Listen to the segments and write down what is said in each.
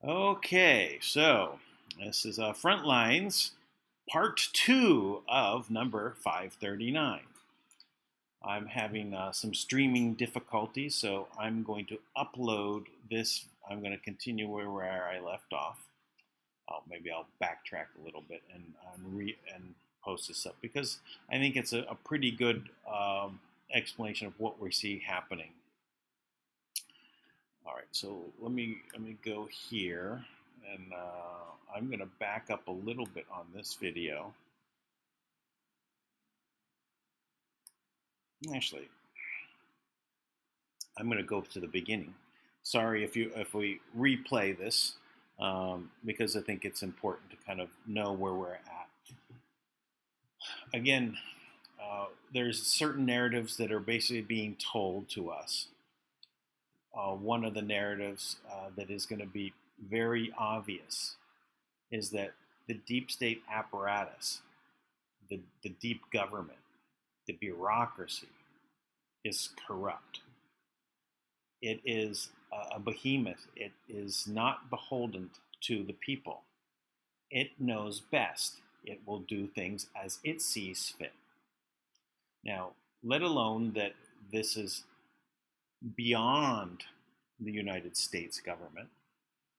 Okay, so this is Frontlines, part 2 of number 539. I'm having some streaming difficulties, so I'm going to upload this. I'm going to continue where I left off. Maybe I'll backtrack a little bit and post this up because I think it's a pretty good explanation of what we see happening. All right, so let me go here, and I'm going to back up a little bit on this video. Actually, I'm going to go to the beginning. Sorry if we replay this, because I think it's important to kind of know where we're at. Again, there's certain narratives that are basically being told to us. One of the narratives that is going to be very obvious is that the deep state apparatus, the deep government, the bureaucracy is corrupt. It is a behemoth. It is not beholden to the people. It knows best. It will do things as it sees fit. Now, let alone that this is beyond the United States government.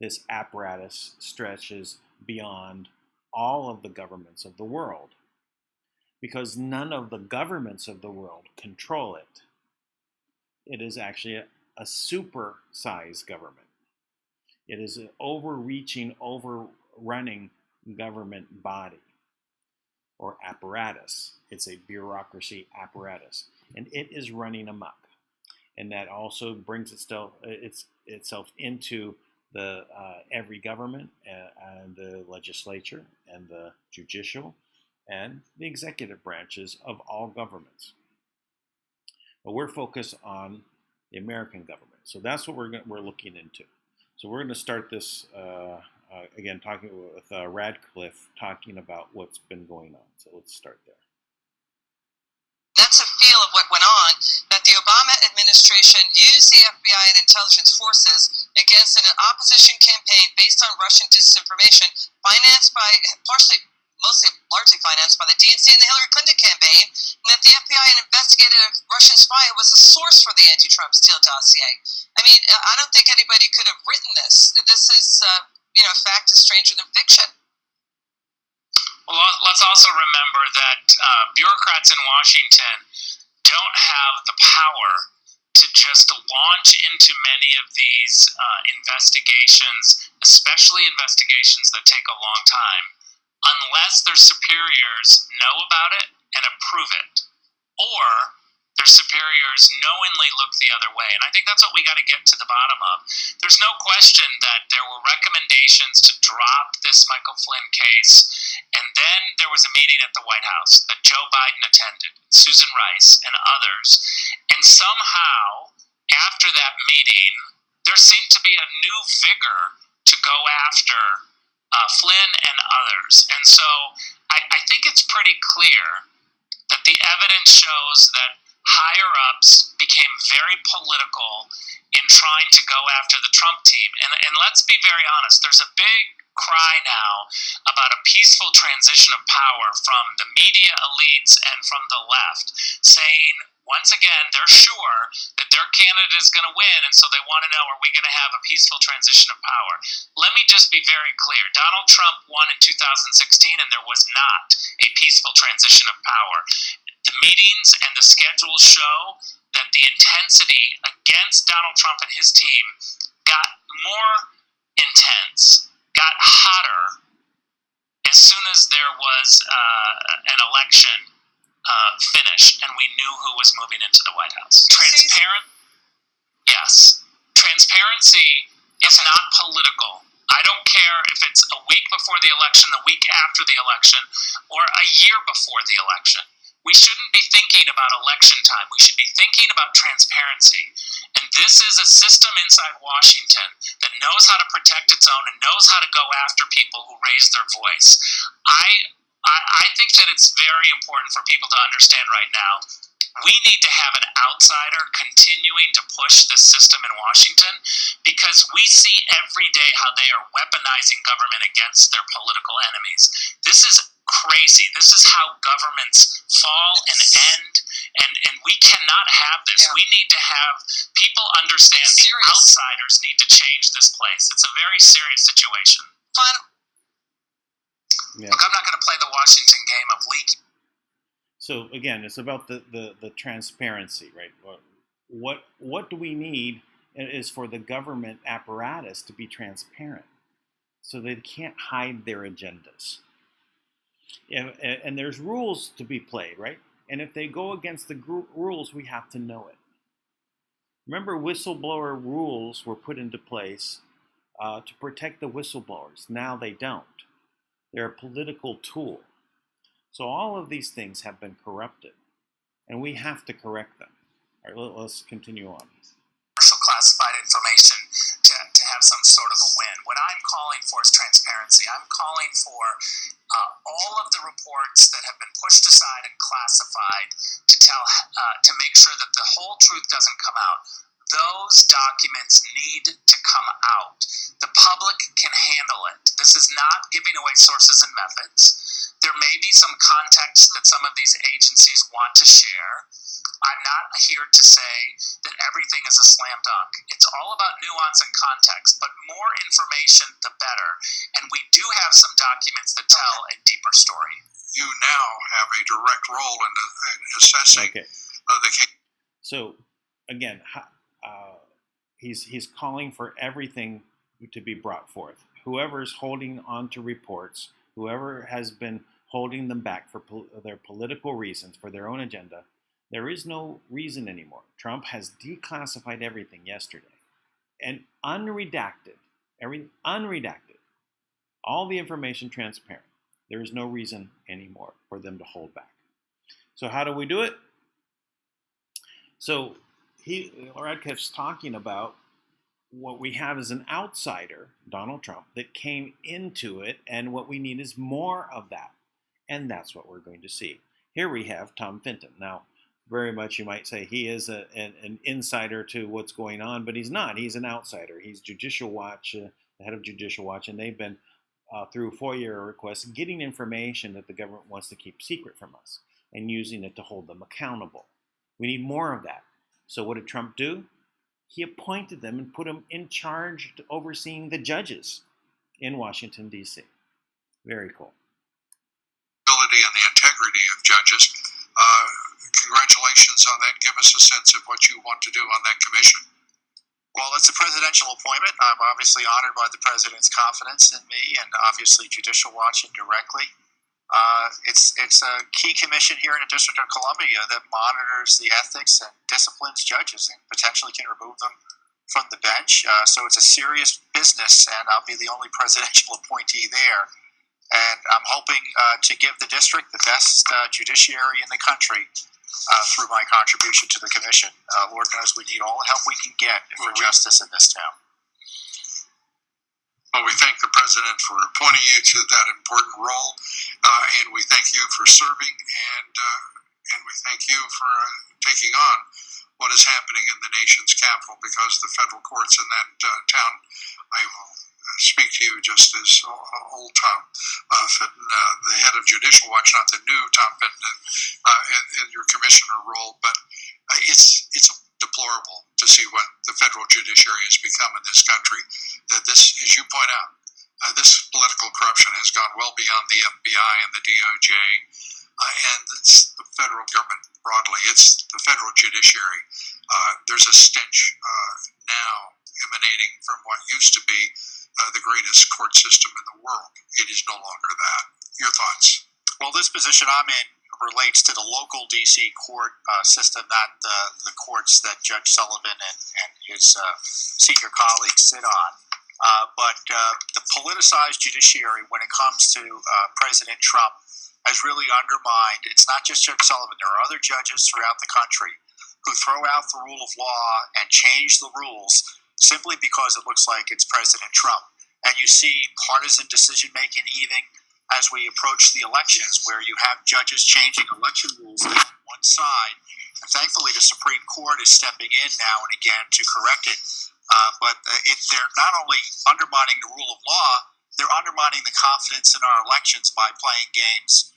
This apparatus stretches beyond all of the governments of the world, because none of the governments of the world control it. It is actually a super-sized government. It is an overreaching, overrunning government body or apparatus. It's a bureaucracy apparatus, and it is running amok. And that also brings itself into the every government and the legislature and the judicial and the executive branches of all governments. But we're focused on the American government, so that's what we're looking into. So we're going to start this again, talking with Radcliffe, talking about what's been going on. So let's start there. That's a feel of what went on, that the Obama administration used the FBI and intelligence forces against an opposition campaign based on Russian disinformation, financed by, largely financed by the DNC and the Hillary Clinton campaign, and that the FBI, an investigative Russian spy, was the source for the anti-Trump STEELE dossier. I mean, I don't think anybody could have written this. This is, fact is stranger than fiction. Well, let's also remember that bureaucrats in Washington don't have the power to just launch into many of these investigations, especially investigations that take a long time, unless their superiors know about it and approve it, or their superiors knowingly look the other way. And I think that's what we got to get to the bottom of. There's no question that there were recommendations to drop this Michael Flynn case, and then there was a meeting at the White House that Joe Biden attended, Susan Rice and others, and somehow after that meeting there seemed to be a new vigor to go after Flynn and others. And so I think it's pretty clear that the evidence shows that higher-ups became very political in trying to go after the Trump team. And let's be very honest, there's a big cry now about a peaceful transition of power from the media elites and from the left, saying, once again, they're sure that their candidate is going to win, and so they want to know, are we going to have a peaceful transition of power? Let me just be very clear. Donald Trump won in 2016, and there was not a peaceful transition of power. The meetings and the schedules show that the intensity against Donald Trump and his team got more intense, got hotter, as soon as there was an election finished and we knew who was moving into the White House. Yes. Transparency is not political. I don't care if it's a week before the election, a week after the election, or a year before the election. We shouldn't be thinking about election time. We should be thinking about transparency. And this is a system inside Washington that knows how to protect its own and knows how to go after people who raise their voice. I think that it's very important for people to understand right now we need to have an outsider continuing to push the system in Washington, because we see every day how they are weaponizing government against their political enemies. This is crazy. This is how governments fall and end, and we cannot have this. We need to have people understand the outsiders need to change this place. It's a very serious situation. Look, I'm not going to play the Washington game of leaking. So again, it's about the transparency, right? What do we need is for the government apparatus to be transparent, so they can't hide their agendas. And there's rules to be played, right? And if they go against the rules, we have to know it. Remember, whistleblower rules were put into place to protect the whistleblowers. Now they don't. They're a political tool. So all of these things have been corrupted, and we have to correct them. All right, let's continue on. Classified information to have some sort of a win. What I'm calling for is transparency. I'm calling for all of the reports that have been pushed aside and classified to make sure that the whole truth doesn't come out. Those documents need to come out. The public can handle it. This is not giving away sources and methods. There may be some context that some of these agencies want to share. I'm not here to say that everything is a slam dunk. It's all about nuance and context, but more information, the better. And we do have some documents that tell a deeper story. You now have a direct role in assessing the case. So, again, he's calling for everything to be brought forth. Whoever is holding on to reports, whoever has been holding them back for their political reasons, for their own agenda, there is no reason anymore. Trump has declassified everything yesterday and unredacted, all the information transparent. There is no reason anymore for them to hold back. So how do we do it? So Radcliffe's talking about what we have is an outsider, Donald Trump, that came into it, and what we need is more of that. And that's what we're going to see. Here we have Tom Fenton. Now, very much you might say he is an insider to what's going on, but he's not. He's an outsider. He's Judicial Watch, the head of Judicial Watch, and they've been, through FOIA requests, getting information that the government wants to keep secret from us and using it to hold them accountable. We need more of that. So what did Trump do? He appointed them and put them in charge to overseeing the judges in Washington, D.C. Very cool. And the integrity of judges. Congratulations on that. Give us a sense of what you want to do on that commission. Well, it's a presidential appointment. I'm obviously honored by the president's confidence in me, and obviously Judicial Watch indirectly. It's a key commission here in the District of Columbia that monitors the ethics and disciplines judges and potentially can remove them from the bench. So it's a serious business, and I'll be the only presidential appointee there. And I'm hoping to give the district the best judiciary in the country through my contribution to the commission. Lord knows we need all the help we can get for justice in this town. Well, we thank the president for appointing you to that important role, and we thank you for serving, and we thank you for taking on what is happening in the nation's capital, because the federal courts in that town, I will speak to you just as old Tom Fenton, the head of Judicial Watch, not the new Tom Fenton in your commissioner role, but it's deplorable to see what the federal judiciary has become in this country. That this, as you point out, this political corruption has gone well beyond the FBI and the DOJ, and it's the federal government broadly. It's the federal judiciary. There's a stench now emanating from what used to be the greatest court system in the world. It is no longer that. Your thoughts? Well, this position I'm in relates to the local D.C. court system, not the courts that Judge Sullivan and his senior colleagues sit on. But the politicized judiciary, when it comes to President Trump, has really undermined. It's not just Judge Sullivan. There are other judges throughout the country who throw out the rule of law and change the rules simply because it looks like it's President Trump. And you see partisan decision-making even as we approach the elections, where you have judges changing election rules on one side And thankfully, the Supreme Court is stepping in now and again to correct it. But they're not only undermining the rule of law, they're undermining the confidence in our elections by playing games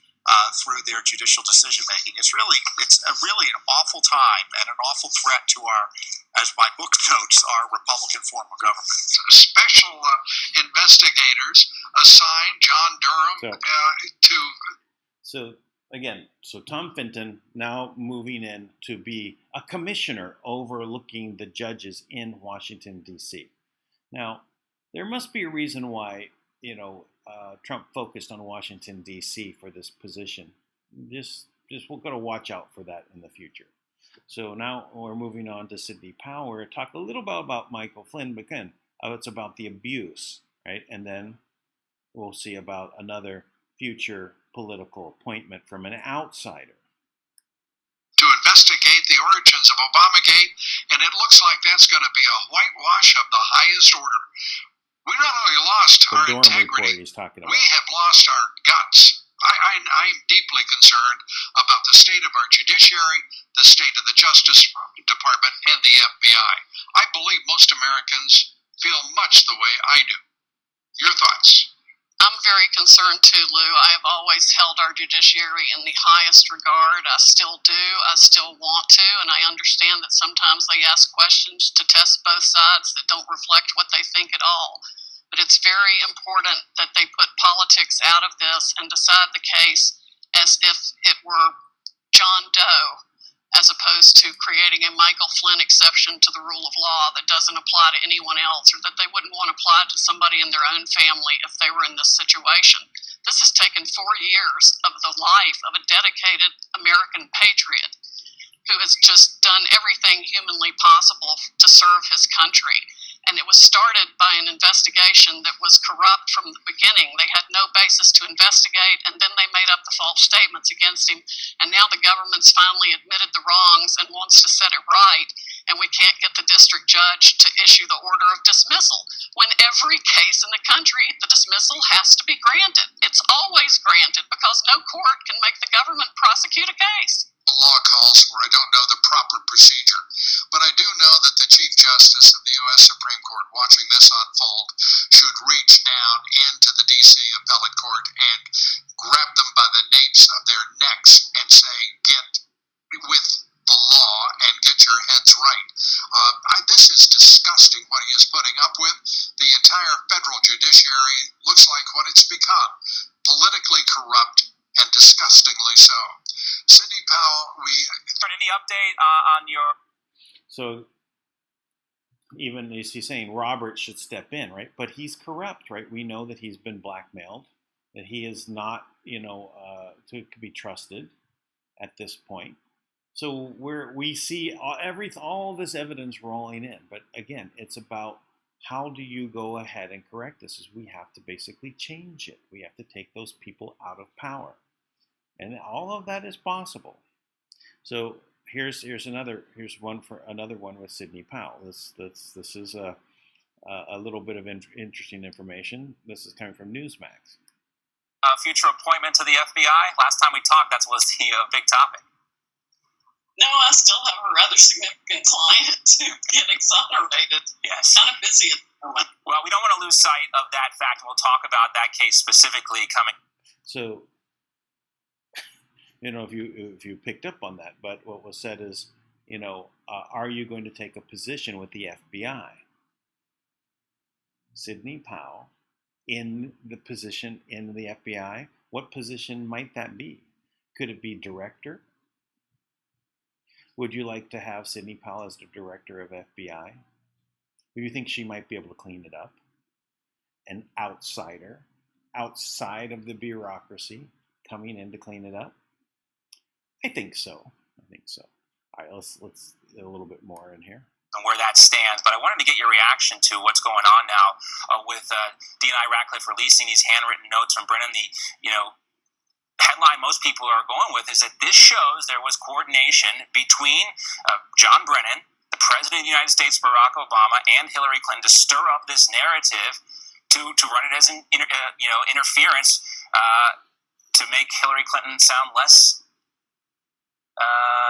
through their judicial decision making. It's really an awful time and an awful threat to our, as my book notes, our Republican form of government. Special investigators assigned John Durham to. So Tom Fenton now moving in to be a commissioner overlooking the judges in Washington, D.C. Now, there must be a reason why, Trump focused on Washington, D.C. for this position. Just we're going to watch out for that in the future. So now we're moving on to Sidney Powell. We're talk a little bit about Michael Flynn, but again, it's about the abuse, right? And then we'll see about another future political appointment from an outsider to investigate the origins of Obamagate, and it looks like that's going to be a whitewash of the highest order. We not only lost our integrity, we have lost our guts. I'm deeply concerned about the state of our judiciary, the state of the Justice Department, and the FBI. I believe most Americans feel much the way I do. Your thoughts? I'm very concerned too, Lou. I have always held our judiciary in the highest regard. I still do. I still want to. And I understand that sometimes they ask questions to test both sides that don't reflect what they think at all. But it's very important that they put politics out of this and decide the case as if it were John Doe, as opposed to creating a Michael Flynn exception to the rule of law that doesn't apply to anyone else, or that they wouldn't want to apply to somebody in their own family if they were in this situation. This has taken 4 years of the life of a dedicated American patriot who has just done everything humanly possible to serve his country. And it was started by an investigation that was corrupt from the beginning. They had no basis to investigate, and then they made up the false statements against him. And now the government's finally admitted the wrongs and wants to set it right, and we can't get the district judge to issue the order of dismissal. When every case in the country, the dismissal has to be granted. It's always granted because no court can make the government prosecute a case. The law calls for. I don't know the proper procedure, but I do know that the Chief Justice of the U.S. Supreme Court, watching this unfold, should reach down into the D.C. Appellate Court and grab them by the napes of their necks and say, get with the law and get your heads right. This is disgusting what he is putting up with. The entire federal judiciary looks like what it's become, politically corrupt and disgustingly so. Sidney Powell, any update on your... So even as he's saying, Robert should step in, right? But he's corrupt, right? We know that he's been blackmailed, that he is not, to be trusted at this point. So we see all this evidence rolling in. But again, it's about how do you go ahead and correct this? Is we have to basically change it. We have to take those people out of power. And all of that is possible. So here's one with Sidney Powell. This is a little bit of interesting information. This is coming from Newsmax. Future appointment to the FBI. Last time we talked, that was the big topic. No, I still have a rather significant client to get exonerated. Yes. Kind of busy at the moment. Well, we don't want to lose sight of that fact, and we'll talk about that case specifically coming. So, if you picked up on that, but what was said is, are you going to take a position with the FBI? Sidney Powell in the position in the FBI. What position might that be? Could it be director? Would you like to have Sidney Powell as the director of FBI? Do you think she might be able to clean it up? An outsider, outside of the bureaucracy, coming in to clean it up? I think so. All right, let's a little bit more in here. And where that stands, but I wanted to get your reaction to what's going on now with D&I Ratcliffe releasing these handwritten notes from Brennan. The headline most people are going with is that this shows there was coordination between John Brennan, the President of the United States, Barack Obama, and Hillary Clinton to stir up this narrative to run it as an interference to make Hillary Clinton sound less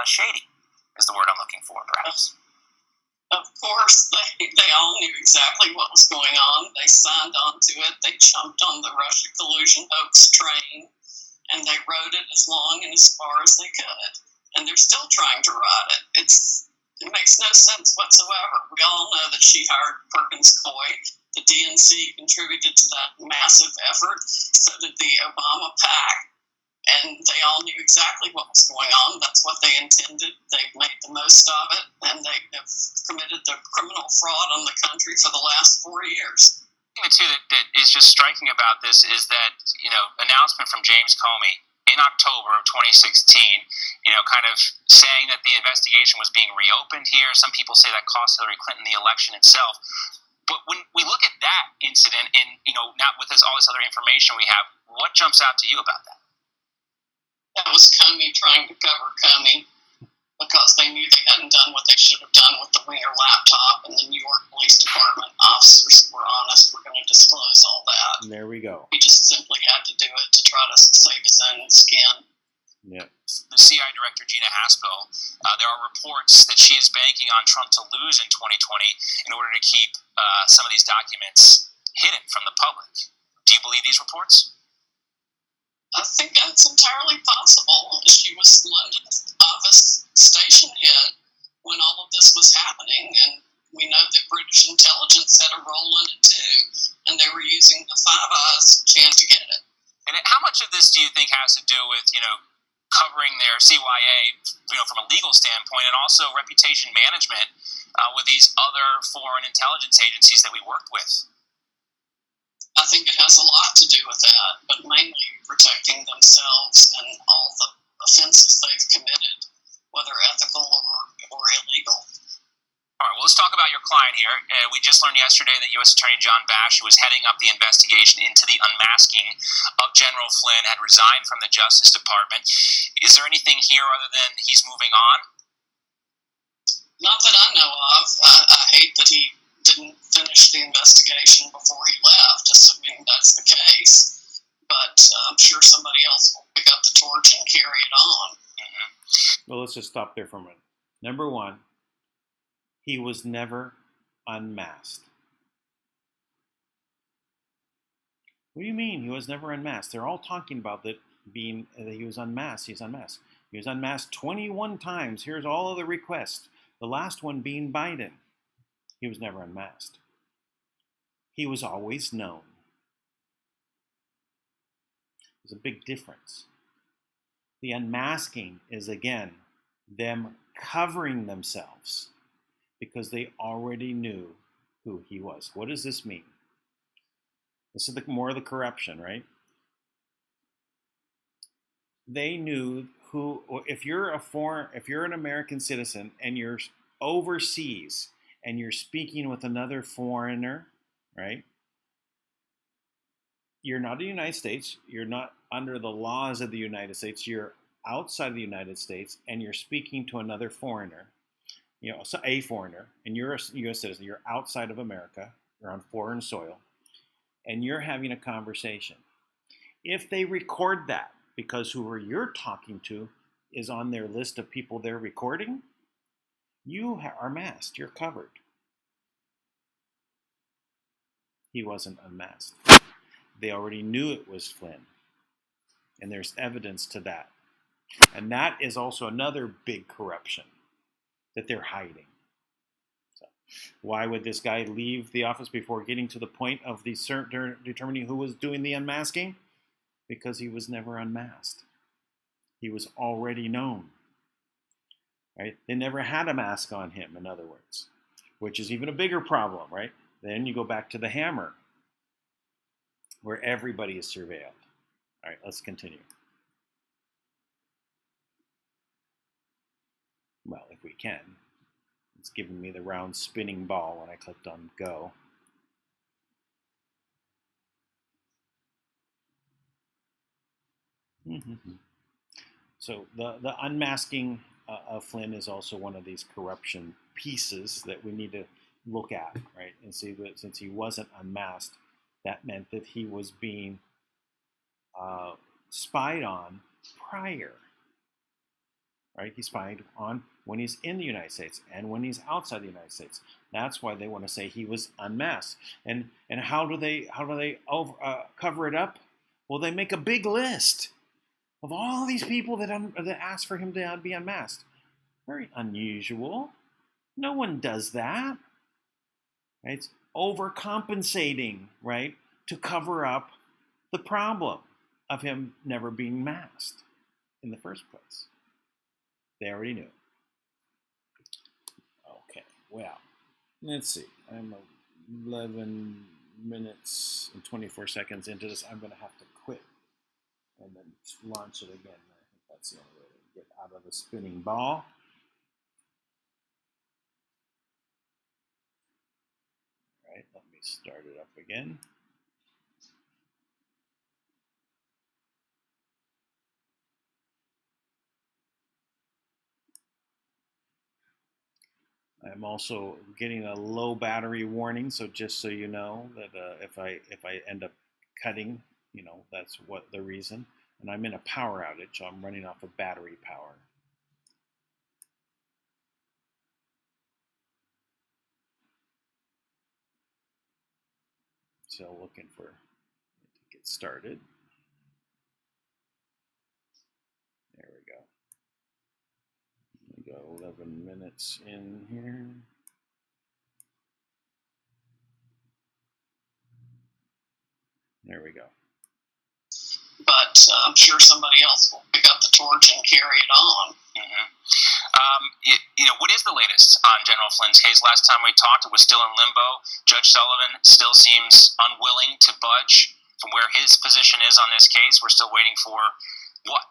shady. is the word I'm looking for, perhaps. Of course, they all knew exactly what was going on. They signed on to it. They jumped on the Russia collusion hoax train, and they rode it as long and as far as they could. And they're still trying to ride it. It makes no sense whatsoever. We all know that she hired Perkins Coie. The DNC contributed to that massive effort. So did the Obama PAC. And they all knew exactly what was going on. That's what they intended. They've made the most of it, and they have committed the criminal fraud on the country for the last 4 years. The thing, too, that is just striking about this is that, announcement from James Comey in October of 2016, kind of saying that the investigation was being reopened here. Some people say that cost Hillary Clinton the election itself. But when we look at that incident and, not with all this other information we have, what jumps out to you about that? That was Comey trying to cover Comey because they knew they hadn't done what they should have done with the Winger laptop, and the New York Police Department officers were honest. We're going to disclose all that. There we go. He just simply had to do it to try to save his own skin. Yeah. The CI director, Gina Haspel, there are reports that she is banking on Trump to lose in 2020 in order to keep some of these documents hidden from the public. Do you believe these reports? I think that's entirely possible. She was London's office station head when all of this was happening, and we know that British intelligence had a role in it too, and they were using the Five Eyes chant to get it. And how much of this do you think has to do with, covering their CYA, from a legal standpoint, and also reputation management with these other foreign intelligence agencies that we worked with? I think it has a lot to do with that, but mainly protecting themselves and all the offenses they've committed, whether ethical or illegal. All right, well, let's talk about your client here. We just learned yesterday that U.S. Attorney John Bash, who was heading up the investigation into the unmasking of General Flynn, had resigned from the Justice Department. Is there anything here other than he's moving on? Not that I know of. I hate that he didn't finish the investigation before he left, assuming that's the case. But I'm sure somebody else will pick up the torch and carry it on. Mm-hmm. Well, let's just stop there for a minute. Number one, he was never unmasked. What do you mean he was never unmasked? They're all talking about that he was unmasked. He's unmasked. He was unmasked 21 times. Here's all of the requests. The last one being Biden. He was never unmasked. He was always known. There's a big difference. The unmasking is, again, them covering themselves because they already knew who he was. What does this mean? This is more of the corruption, right? They knew who, if you're an American citizen and you're overseas and you're speaking with another foreigner, right? You're not in the United States. You're not under the laws of the United States. You're outside of the United States, and you're speaking to another foreigner, a foreigner, and you're a U.S. citizen. You're outside of America. You're on foreign soil, and you're having a conversation. If they record that, because whoever you're talking to is on their list of people they're recording, you are masked. You're covered. He wasn't unmasked. They already knew it was Flynn. And there's evidence to that. And that is also another big corruption that they're hiding. So why would this guy leave the office before getting to the point of determining who was doing the unmasking? Because he was never unmasked. He was already known. Right? They never had a mask on him, in other words, which is even a bigger problem, right? Then you go back to the hammer, where everybody is surveilled. All right, let's continue. Well, if we can. It's giving me the round spinning ball when I clicked on go. So the unmasking of Flynn is also one of these corruption pieces that we need to look at, right? And see that since he wasn't unmasked, that meant that he was being spied on prior, right? He's spied on when he's in the United States and when he's outside the United States. That's why they want to say he was unmasked. And how do they cover it up? Well, they make a big list of all these people that asked for him to be unmasked. Very unusual. No one does that. Right? It's overcompensating, right, to cover up the problem of him never being masked in the first place. They already knew. Okay, well, let's see. I'm 11 minutes and 24 seconds into this. I'm going to have to quit and then launch it again. I think that's the only way to get out of the spinning ball. All right, let me start it up again. I'm also getting a low battery warning, so just so you know that if I end up cutting, that's what the reason. And I'm in a power outage, so I'm running off of battery power. So looking for it to get started. There we go. We go 11 minutes in here. There we go. But I'm sure somebody else will pick up the torch and carry it on. What is the latest on General Flynn's case? Last time we talked, it was still in limbo. Judge Sullivan still seems unwilling to budge from where his position is on this case. We're still waiting for what?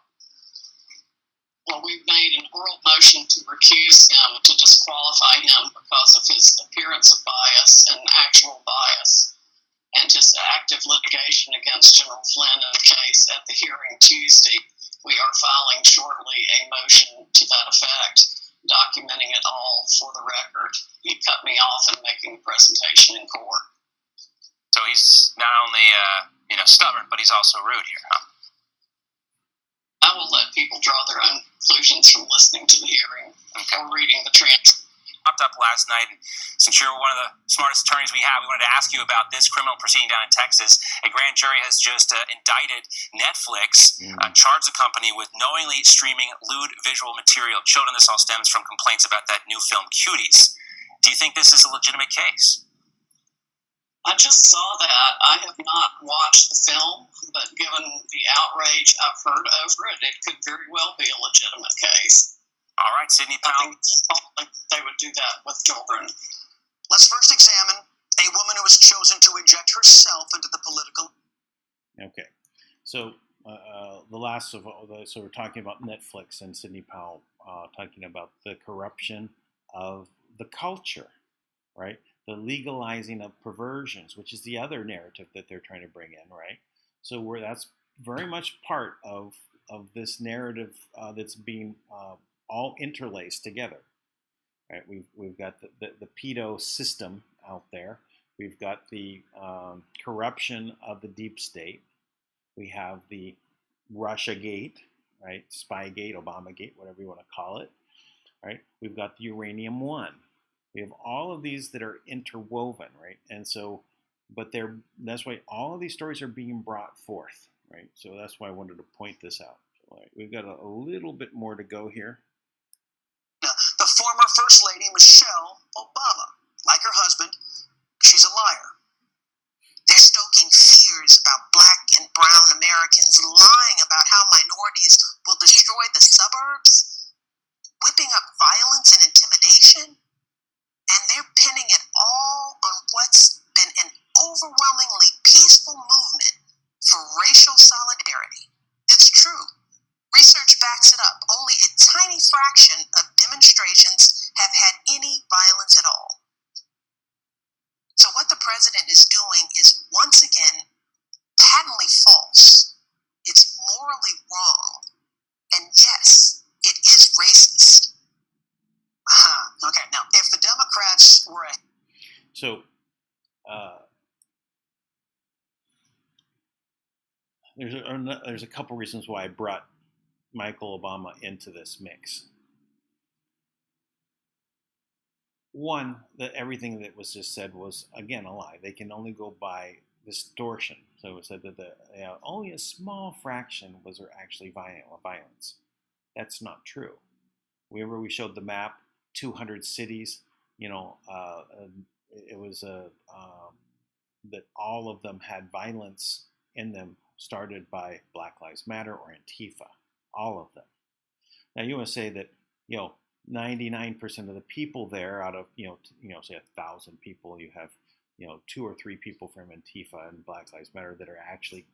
Well, we've made an oral motion to recuse him, to disqualify him because of his appearance of bias and actual bias, and his active litigation against General Flynn in the case at the hearing Tuesday. We are filing shortly a motion to that effect, documenting it all for the record. He cut me off in making the presentation in court. So he's not only stubborn, but he's also rude here, huh? I will let people draw their own conclusions from listening to the hearing or reading the transcript. Popped up last night, and since you're one of the smartest attorneys we have, we wanted to ask you about this criminal proceeding down in Texas. A grand jury has just indicted Netflix, charged the company with knowingly streaming lewd visual material. Children, this all stems from complaints about that new film, Cuties. Do you think this is a legitimate case? I just saw that. I have not watched the film, but given the outrage I've heard over it, it could very well be a legitimate case. All right, Sidney Powell. I think they would do that with children. Let's first examine a woman who has chosen to inject herself into the political. Okay, so the last of all, so we're talking about Netflix and Sidney Powell talking about the corruption of the culture, right? The legalizing of perversions, which is the other narrative that they're trying to bring in, right? So that's very much part of this narrative that's being all interlaced together, right? We've got the pedo system out there. We've got the corruption of the deep state. We have the Russiagate, right? Spygate, Obamagate, whatever you want to call it, right? We've got the Uranium One. We have all of these that are interwoven, right? And so, that's why all of these stories are being brought forth, right? So that's why I wanted to point this out. All right, we've got a little bit more to go here. The former First Lady Michelle Obama. Like her husband, she's a liar. They're stoking fears about black and brown Americans, lying about how minorities will destroy the suburbs, whipping up violence and intimidation, and they're pinning it all on what's been an overwhelmingly peaceful movement for racial solidarity. It's true. Research backs it up. Only a tiny fraction of demonstrations have had any violence at all. So what the president is doing is, once again, patently false. It's morally wrong. And yes, it is racist. Okay, now, if the Democrats were So, there's a couple reasons why I brought Michael Obama into this mix. one, that everything that was just said was, again, a lie. They can only go by distortion. So it said that only a small fraction was actually violence. That's not true. Whenever we showed the map, 200 cities, it was that all of them had violence in them, started by Black Lives Matter or Antifa, all of them. Now you want to say that 99% of the people there, out of say 1,000 people, you have 2 or 3 people from Antifa and Black Lives Matter that are actually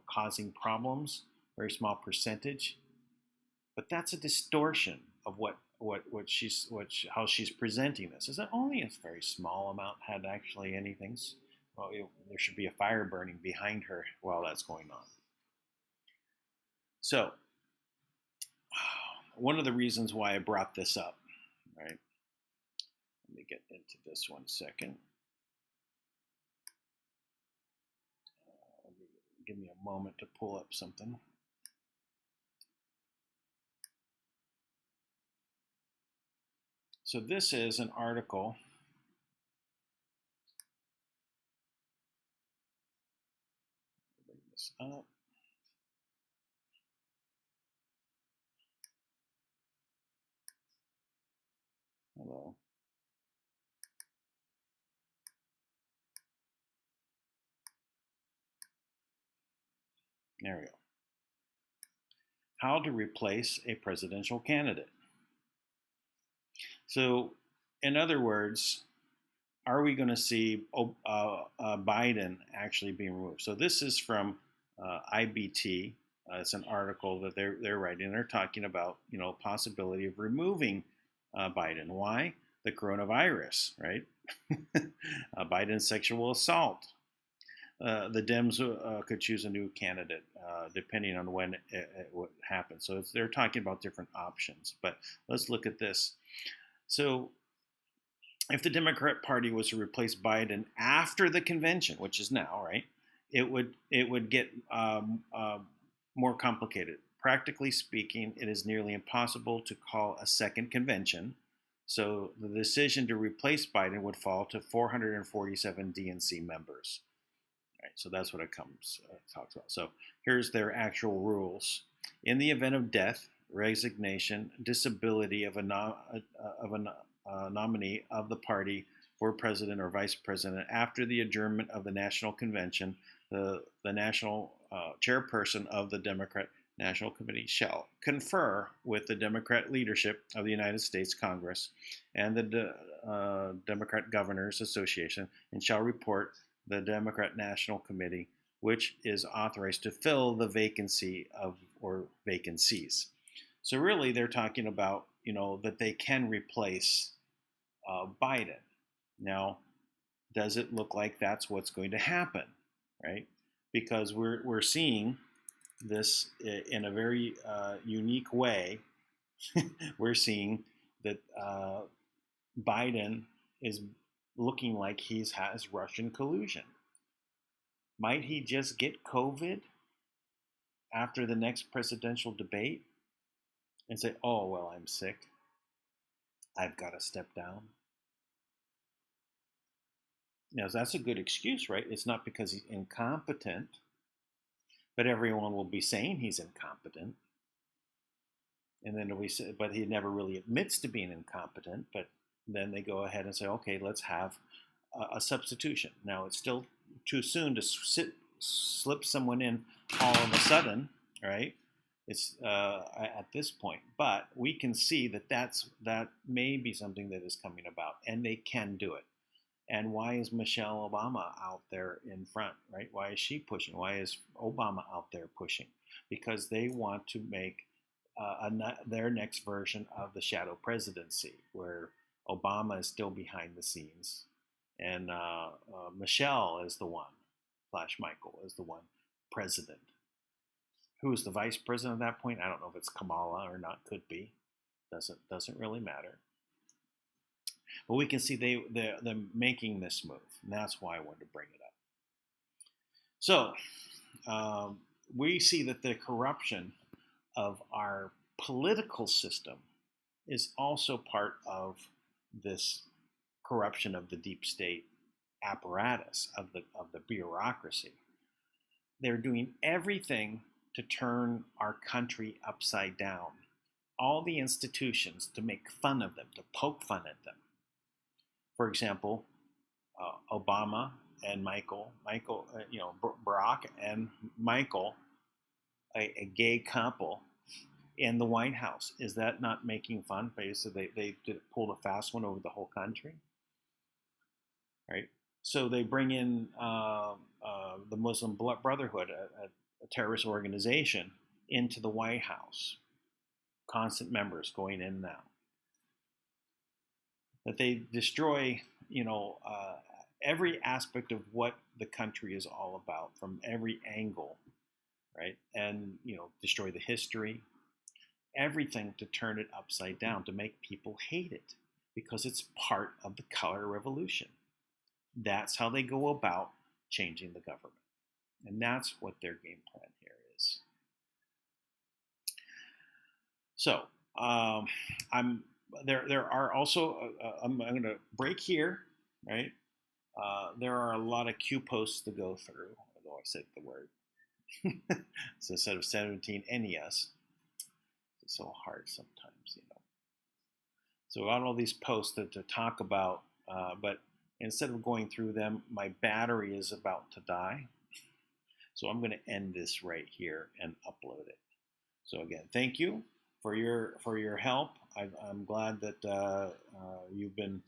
causing problems, very small percentage. But that's a distortion of how she's presenting this. Is that only a very small amount had actually anything? Well, there should be a fire burning behind her while that's going on. So, one of the reasons why I brought this up, right? Let me get into this 1 second. Give me a moment to pull up something. So this is an article bring this up. Hello. There we go. How to replace a presidential candidate. So, in other words, are we going to see Biden actually being removed? So this is from IBT. It's an article that they're writing. They're talking about possibility of removing Biden. Why? The coronavirus, right? Biden's sexual assault. The Dems could choose a new candidate depending on when it would happen. So they're talking about different options. But let's look at this. So if the Democrat Party was to replace Biden after the convention, which is now, right, it would get more complicated. Practically speaking, it is nearly impossible to call a second convention. So the decision to replace Biden would fall to 447 DNC members. Right, so that's what it talks about. So here's their actual rules. In the event of death, resignation, disability of a nominee of the party for president or vice president after the adjournment of the National Convention, the national chairperson of the Democrat National Committee shall confer with the Democrat leadership of the United States Congress and the Democrat Governors Association and shall report the Democrat National Committee, which is authorized to fill the vacancy or vacancies. So really, they're talking about that they can replace Biden. Now, does it look like that's what's going to happen, right? Because we're seeing this in a very unique way. We're seeing that Biden is looking like he has Russian collusion. Might he just get COVID after the next presidential debate and say, oh, well, I'm sick, I've got to step down? Now, that's a good excuse, right? It's not because he's incompetent, but everyone will be saying he's incompetent. And then but he never really admits to being incompetent, but then they go ahead and say, okay, let's have a substitution. Now, it's still too soon to slip someone in all of a sudden, right? It's at this point. But we can see that may be something that is coming about, and they can do it. And why is Michelle Obama out there in front, right? Why is she pushing? Why is Obama out there pushing? Because they want to make their next version of the shadow presidency, where Obama is still behind the scenes, and Michelle is the one, Michael is the one president. Who is the vice president at that point? I don't know if it's Kamala or not. Could be. Doesn't really matter. But we can see they're making this move, and that's why I wanted to bring it up. So we see that the corruption of our political system is also part of this corruption of the deep state apparatus, of the bureaucracy. They're doing everything to turn our country upside down. All the institutions to make fun of them, to poke fun at them. For example, Obama and Barack and Michael, a gay couple in the White House. Is that not making fun? Basically, they pulled a fast one over the whole country, right? So they bring in the Muslim Brotherhood, a terrorist organization, into the White House. Constant members going in now. That they destroy, every aspect of what the country is all about from every angle, right? And, destroy the history, everything to turn it upside down, to make people hate it, because it's part of the color revolution. That's how they go about changing the government. And that's what their game plan here is. So, there are also, I'm going to break here, right? There are a lot of Q posts to go through, although I said the word. So instead of 17 NES, it's so hard sometimes, So I got all these posts to talk about, but instead of going through them, my battery is about to die. So I'm going to end this right here and upload it. So again, thank you for your help. I'm glad that you've been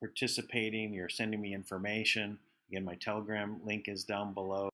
participating. You're sending me information. Again, my Telegram link is down below.